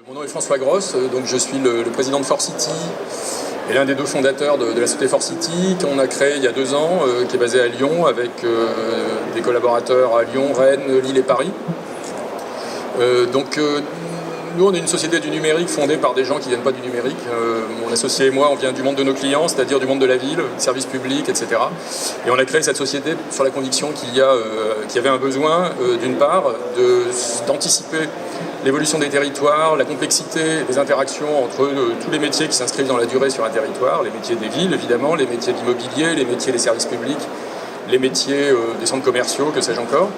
Mon nom est François Gross, donc je suis le président de ForCity et l'un des deux fondateurs de la société ForCity qu'on a créée il y a 2 ans, qui est basée à Lyon avec des collaborateurs à Lyon, Rennes, Lille et Paris. Nous, on est une société du numérique fondée par des gens qui ne viennent pas du numérique. Mon associé et moi, on vient du monde de nos clients, c'est-à-dire du monde de la ville, services publics, etc. Et on a créé cette société sur la conviction qu'il y avait un besoin, d'une part, d'anticiper l'évolution des territoires, la complexité des interactions entre tous les métiers qui s'inscrivent dans la durée sur un territoire, les métiers des villes, évidemment, les métiers de l'immobilier, les métiers des services publics, les métiers des centres commerciaux, que sais-je encore.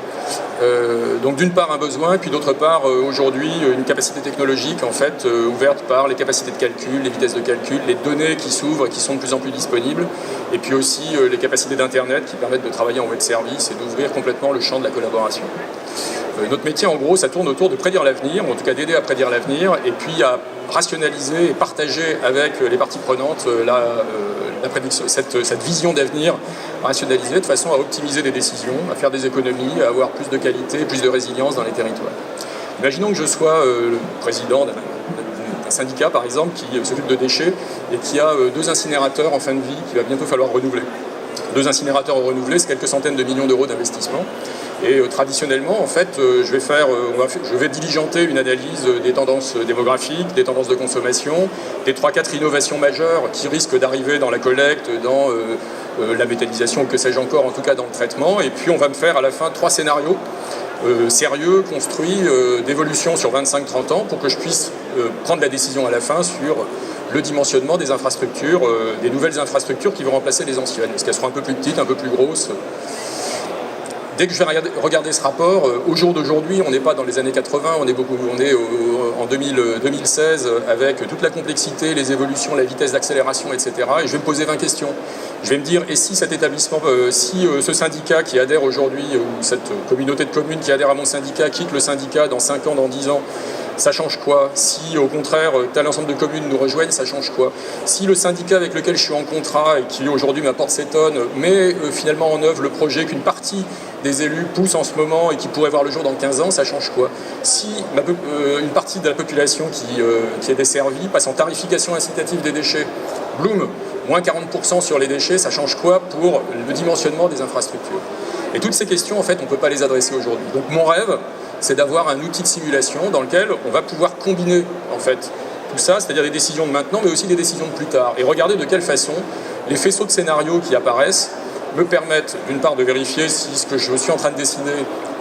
Donc d'une part un besoin, et puis d'autre part aujourd'hui une capacité technologique en fait ouverte par les capacités de calcul, les vitesses de calcul, les données qui s'ouvrent et qui sont de plus en plus disponibles, et puis aussi les capacités d'Internet qui permettent de travailler en web service et d'ouvrir complètement le champ de la collaboration. Notre métier en gros ça tourne autour de prédire l'avenir, ou en tout cas d'aider à prédire l'avenir, et puis à rationaliser et partager avec les parties prenantes cette vision d'avenir rationalisée de façon à optimiser des décisions, à faire des économies, à avoir plus de qualité, plus de résilience dans les territoires. Imaginons que je sois le président d'un syndicat par exemple qui s'occupe de déchets et qui a 2 incinérateurs en fin de vie qu'il va bientôt falloir renouveler. 2 incinérateurs renouvelés, c'est quelques centaines de millions d'euros d'investissement. Et traditionnellement, en fait, je vais diligenter une analyse des tendances démographiques, des tendances de consommation, des 3-4 innovations majeures qui risquent d'arriver dans la collecte, dans la méthanisation, que sais-je encore, en tout cas dans le traitement. Et puis on va me faire à la fin 3 scénarios sérieux, construits, d'évolution sur 25-30 ans, pour que je puisse prendre la décision à la fin sur le dimensionnement des infrastructures, des nouvelles infrastructures qui vont remplacer les anciennes. Est-ce qu'elles seront un peu plus petites, un peu plus grosses ? Dès que je vais regarder ce rapport, au jour d'aujourd'hui, on n'est pas dans les années 80, on est en 2016 avec toute la complexité, les évolutions, la vitesse d'accélération, etc. Et je vais me poser 20 questions. Je vais me dire, et si cet établissement, si ce syndicat qui adhère aujourd'hui, ou cette communauté de communes qui adhère à mon syndicat quitte le syndicat dans 5 ans, dans 10 ans, ça change quoi? Si au contraire tel ensemble de communes nous rejoignent, ça change quoi? Si le syndicat avec lequel je suis en contrat et qui aujourd'hui m'apporte 7 tonnes met finalement en œuvre le projet qu'une partie des élus pousse en ce moment et qui pourrait voir le jour dans 15 ans, ça change quoi? Si une partie de la population qui est desservie passe en tarification incitative des déchets, bloom, moins 40% sur les déchets, ça change quoi pour le dimensionnement des infrastructures? Et toutes ces questions, en fait, on ne peut pas les adresser aujourd'hui. Donc mon rêve, c'est d'avoir un outil de simulation dans lequel on va pouvoir combiner en fait tout ça, c'est-à-dire des décisions de maintenant, mais aussi des décisions de plus tard, et regarder de quelle façon les faisceaux de scénarios qui apparaissent me permettent d'une part de vérifier si ce que je suis en train de dessiner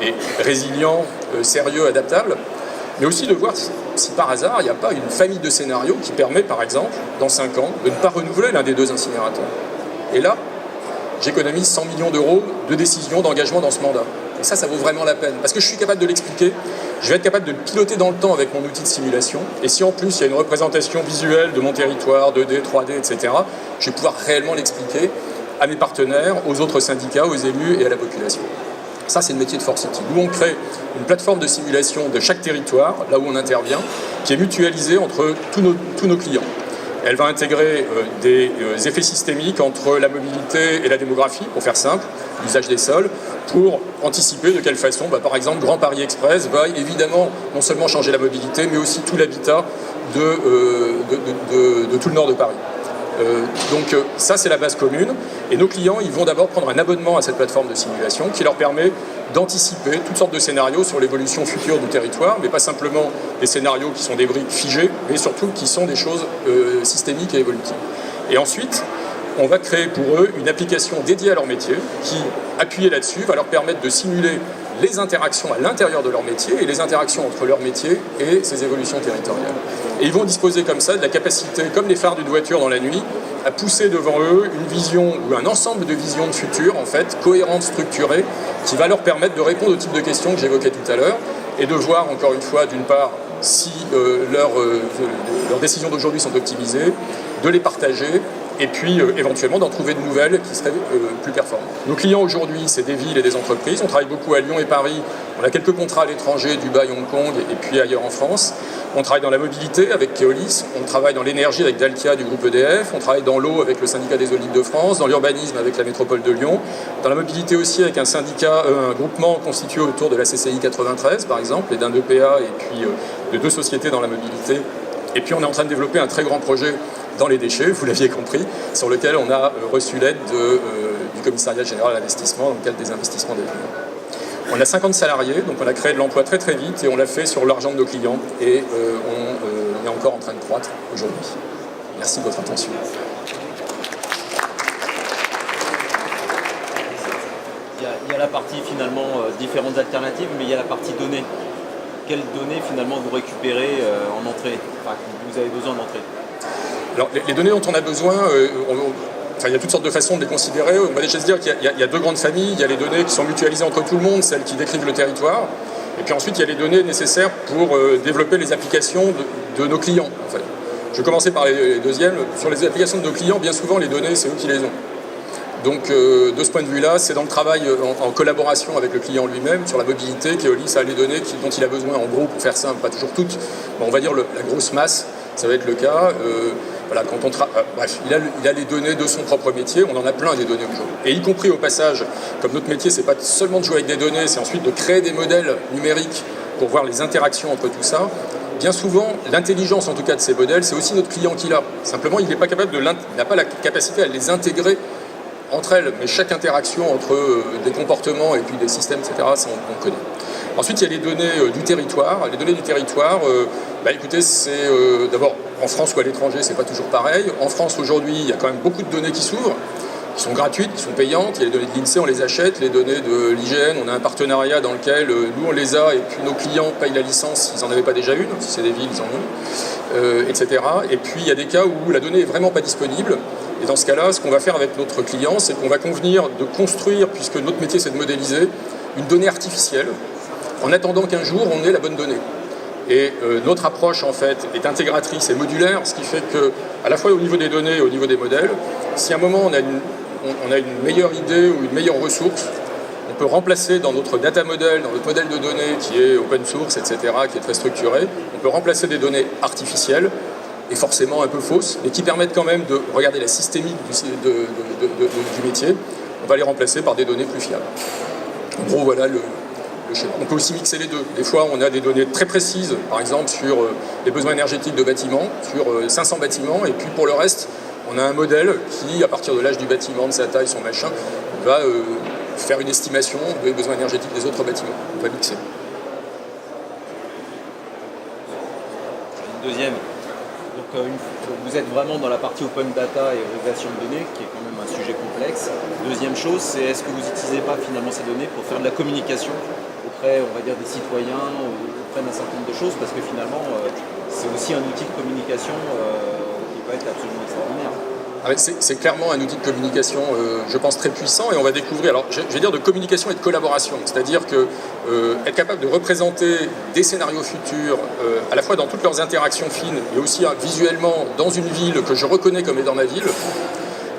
est résilient, sérieux, adaptable, mais aussi de voir si par hasard il n'y a pas une famille de scénarios qui permet par exemple, dans 5 ans, de ne pas renouveler l'un des 2 incinérateurs. Et là, j'économise 100 millions d'euros de décisions, d'engagement dans ce mandat. Et ça vaut vraiment la peine. Parce que je suis capable de l'expliquer, je vais être capable de le piloter dans le temps avec mon outil de simulation. Et si en plus il y a une représentation visuelle de mon territoire, 2D, 3D, etc., je vais pouvoir réellement l'expliquer à mes partenaires, aux autres syndicats, aux élus et à la population. Ça, c'est le métier de ForCity. Nous, on crée une plateforme de simulation de chaque territoire, là où on intervient, qui est mutualisée entre tous nos clients. Elle va intégrer des effets systémiques entre la mobilité et la démographie, pour faire simple, l'usage des sols, pour anticiper de quelle façon, par exemple, Grand Paris Express va évidemment non seulement changer la mobilité, mais aussi tout l'habitat de tout le nord de Paris. Donc ça, c'est la base commune. Et nos clients, ils vont d'abord prendre un abonnement à cette plateforme de simulation qui leur permet d'anticiper toutes sortes de scénarios sur l'évolution future du territoire, mais pas simplement des scénarios qui sont des briques figées, mais surtout qui sont des choses systémiques et évolutives. Et ensuite, on va créer pour eux une application dédiée à leur métier qui, appuyée là-dessus, va leur permettre de simuler les interactions à l'intérieur de leur métier et les interactions entre leur métier et ces évolutions territoriales. Et ils vont disposer comme ça de la capacité, comme les phares d'une voiture dans la nuit, à pousser devant eux une vision ou un ensemble de visions de futur, en fait, cohérentes, structurées, qui va leur permettre de répondre au type de questions que j'évoquais tout à l'heure et de voir, encore une fois, d'une part, si leurs décisions d'aujourd'hui sont optimisées, de les partager, et puis éventuellement d'en trouver de nouvelles qui seraient plus performantes. Nos clients aujourd'hui, c'est des villes et des entreprises. On travaille beaucoup à Lyon et Paris. On a quelques contrats à l'étranger, Dubaï, Hong Kong et puis ailleurs en France. On travaille dans la mobilité avec Keolis, on travaille dans l'énergie avec Dalkia du groupe EDF, on travaille dans l'eau avec le syndicat des eaux d'Île-de-France, dans l'urbanisme avec la métropole de Lyon, dans la mobilité aussi avec un groupement constitué autour de la CCI 93 par exemple, et d'un EPA et puis de 2 sociétés dans la mobilité. Et puis on est en train de développer un très grand projet dans les déchets, vous l'aviez compris, sur lequel on a reçu l'aide du Commissariat général à l'investissement dans le cadre des investissements d'avenir. On a 50 salariés, donc on a créé de l'emploi très très vite et on l'a fait sur l'argent de nos clients et on est encore en train de croître aujourd'hui. Merci de votre attention. Il y a la partie finalement différentes alternatives, mais il y a la partie données. Quelles données finalement vous récupérez en entrée, enfin vous avez besoin d'entrée? Alors les données dont on a besoin, il y a toutes sortes de façons de les considérer. On va déjà se dire qu'il y a 2 grandes familles. Il y a les données qui sont mutualisées entre tout le monde, celles qui décrivent le territoire. Et puis ensuite, il y a les données nécessaires pour développer les applications de nos clients. En fait. Je vais commencer par les deuxièmes. Sur les applications de nos clients, bien souvent, les données, c'est eux qui les ont. Donc, de ce point de vue-là, c'est dans le travail en collaboration avec le client lui-même, sur la mobilité, Keolis a les données dont il a besoin, en gros, pour faire simple, pas toujours toutes, mais on va dire la grosse masse, ça va être le cas. Voilà, quand bref, il a les données de son propre métier, on en a plein des données aujourd'hui. Et y compris au passage, comme notre métier, c'est pas seulement de jouer avec des données, c'est ensuite de créer des modèles numériques pour voir les interactions entre tout ça. Bien souvent, l'intelligence en tout cas de ces modèles, c'est aussi notre client qui l'a. Simplement, il n'est pas capable il n'a pas la capacité à les intégrer entre elles, mais chaque interaction entre des comportements et puis des systèmes, etc., ça on connaît. Ensuite, il y a les données du territoire. Les données du territoire, écoutez, c'est d'abord en France ou à l'étranger, c'est pas toujours pareil. En France, aujourd'hui, il y a quand même beaucoup de données qui s'ouvrent, qui sont gratuites, qui sont payantes. Il y a les données de l'INSEE, on les achète. Les données de l'IGN, on a un partenariat dans lequel nous, on les a, et puis nos clients payent la licence s'ils n'en avaient pas déjà une. Si c'est des villes, ils en ont, etc. Et puis, il y a des cas où la donnée est vraiment pas disponible. Et dans ce cas-là, ce qu'on va faire avec notre client, c'est qu'on va convenir de construire, puisque notre métier c'est de modéliser, une donnée artificielle, en attendant qu'un jour on ait la bonne donnée. Et notre approche en fait est intégratrice et modulaire, ce qui fait que, à la fois au niveau des données et au niveau des modèles, si à un moment on a une meilleure idée ou une meilleure ressource, on peut remplacer dans notre data model, dans notre modèle de données qui est open source, etc., qui est très structuré, on peut remplacer des données artificielles et forcément un peu fausses, mais qui permettent quand même de regarder la systémique du métier. On va les remplacer par des données plus fiables. En gros, voilà le schéma. On peut aussi mixer les deux. Des fois, on a des données très précises, par exemple sur les besoins énergétiques de bâtiments, sur 500 bâtiments, et puis pour le reste, on a un modèle qui, à partir de l'âge du bâtiment, de sa taille, son machin, va faire une estimation des besoins énergétiques des autres bâtiments. On va mixer. Une deuxième. Donc, vous êtes vraiment dans la partie open data et réalisation de données, qui est quand même un sujet complexe. Deuxième chose, c'est est-ce que vous n'utilisez pas finalement ces données pour faire de la communication auprès, on va dire, des citoyens, auprès d'un certain nombre de choses, parce que finalement, c'est aussi un outil de communication qui peut être absolument extraordinaire. C'est clairement un outil de communication, je pense, très puissant, et on va découvrir, alors je vais dire de communication et de collaboration, c'est-à-dire que être capable de représenter des scénarios futurs, à la fois dans toutes leurs interactions fines, et aussi visuellement dans une ville que je reconnais comme étant ma ville,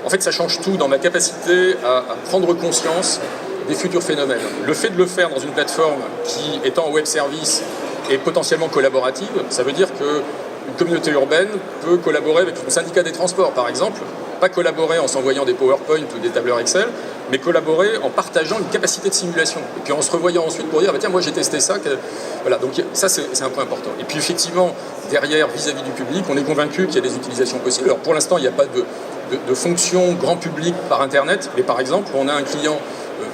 en fait ça change tout dans ma capacité à prendre conscience des futurs phénomènes. Le fait de le faire dans une plateforme qui, étant web service, est potentiellement collaborative, ça veut dire que une communauté urbaine peut collaborer avec le syndicat des transports, par exemple, pas collaborer en s'envoyant des PowerPoint ou des tableurs Excel, mais collaborer en partageant une capacité de simulation. Et puis en se revoyant ensuite pour dire, tiens, moi j'ai testé ça. Voilà, donc ça c'est un point important. Et puis effectivement, derrière, vis-à-vis du public, on est convaincu qu'il y a des utilisations possibles. Alors pour l'instant, il n'y a pas de fonction grand public par Internet, mais par exemple, on a un client,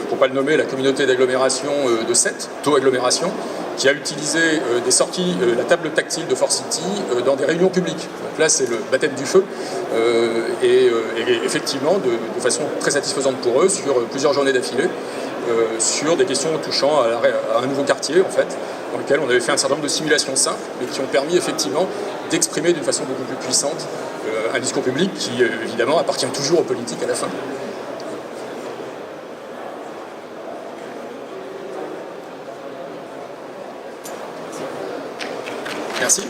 pour ne pas le nommer, la communauté d'agglomération de Sète, Taux Agglomération, qui a utilisé des sorties, la table tactile de Forcity dans des réunions publiques. Donc là, c'est le baptême du feu, et effectivement, de façon très satisfaisante pour eux, sur plusieurs journées d'affilée, sur des questions touchant à un nouveau quartier, en fait, dans lequel on avait fait un certain nombre de simulations simples, mais qui ont permis effectivement d'exprimer d'une façon beaucoup plus puissante un discours public qui, évidemment, appartient toujours aux politiques à la fin. Merci.